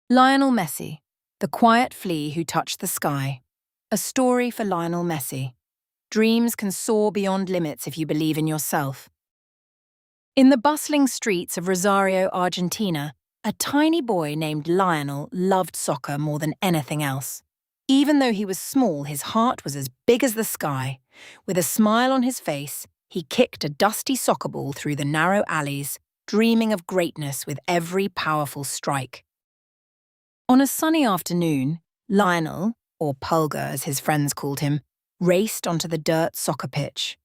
Lionel Messi, the quiet flea who touched the sky. A story for Lionel Messi. Dreams can soar beyond limits if you believe in yourself. In the bustling streets of Rosario, Argentina, a tiny boy named Lionel loved soccer more than anything else. Even though he was small, his heart was as big as the sky. With a smile on his face, he kicked a dusty soccer ball through the narrow alleys, dreaming of greatness with every powerful strike. On a sunny afternoon, Lionel, or Pulga as his friends called him, raced onto the dirt soccer pitch.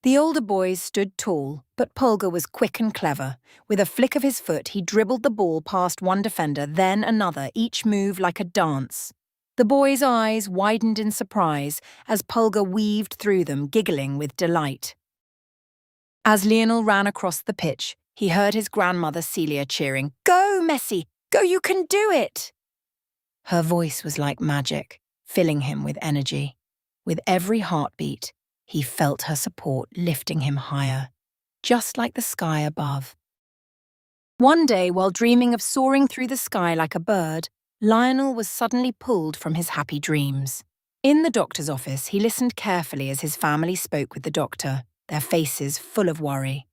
The older boys stood tall, but Pulga was quick and clever. With a flick of his foot, he dribbled the ball past one defender, then another, each move like a dance. The boys' eyes widened in surprise as Pulga weaved through them, giggling with delight. As Lionel ran across the pitch, he heard his grandmother Celia cheering, "Go, Messi! Go, you can do it!" Her voice was like magic, filling him with energy. With every heartbeat, he felt her support lifting him higher, just like the sky above. One day, while dreaming of soaring through the sky like a bird, Lionel was suddenly pulled from his happy dreams. In the doctor's office, he listened carefully as his family spoke with the doctor, their faces full of worry.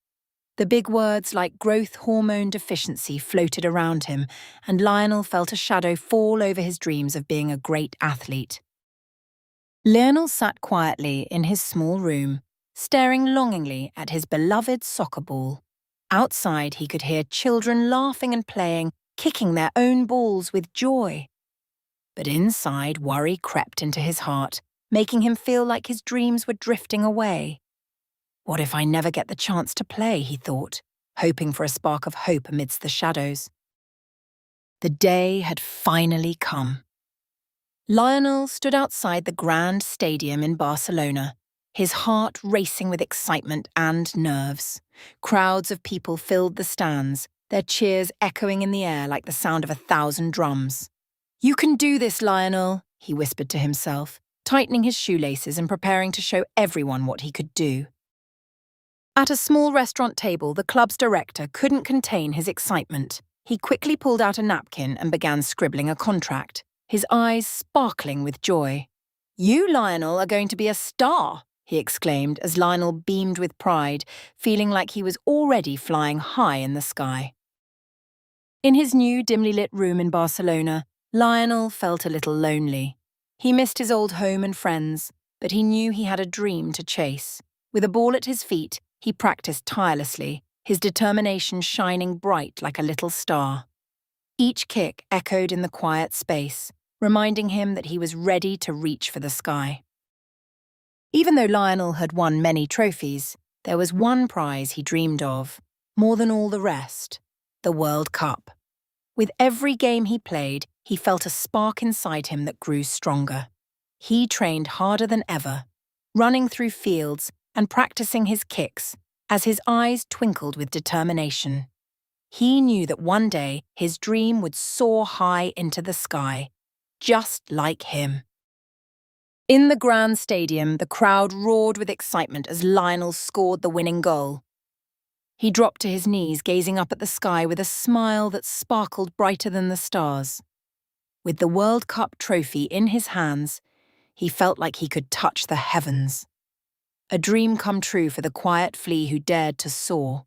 The big words like growth hormone deficiency floated around him, and Lionel felt a shadow fall over his dreams of being a great athlete. Lionel sat quietly in his small room, staring longingly at his beloved soccer ball. Outside, he could hear children laughing and playing, kicking their own balls with joy. But inside, worry crept into his heart, making him feel like his dreams were drifting away. What if I never get the chance to play, he thought, hoping for a spark of hope amidst the shadows. The day had finally come. Lionel stood outside the grand stadium in Barcelona, his heart racing with excitement and nerves. Crowds of people filled the stands, their cheers echoing in the air like the sound of 1,000 drums. "You can do this, Lionel," he whispered to himself, tightening his shoelaces and preparing to show everyone what he could do. At a small restaurant table, the club's director couldn't contain his excitement. He quickly pulled out a napkin and began scribbling a contract, his eyes sparkling with joy. "You, Lionel, are going to be a star," he exclaimed as Lionel beamed with pride, feeling like he was already flying high in the sky. In his new dimly lit room in Barcelona, Lionel felt a little lonely. He missed his old home and friends, but he knew he had a dream to chase. With a ball at his feet, he practiced tirelessly, his determination shining bright like a little star. Each kick echoed in the quiet space, reminding him that he was ready to reach for the sky. Even though Lionel had won many trophies, there was one prize he dreamed of, more than all the rest: the World Cup. With every game he played, he felt a spark inside him that grew stronger. He trained harder than ever, running through fields and practicing his kicks as his eyes twinkled with determination. He knew that one day his dream would soar high into the sky, just like him. In the grand stadium, the crowd roared with excitement as Lionel scored the winning goal. He dropped to his knees, gazing up at the sky with a smile that sparkled brighter than the stars. With the World Cup trophy in his hands, he felt like he could touch the heavens. A dream come true for the quiet flea who dared to soar.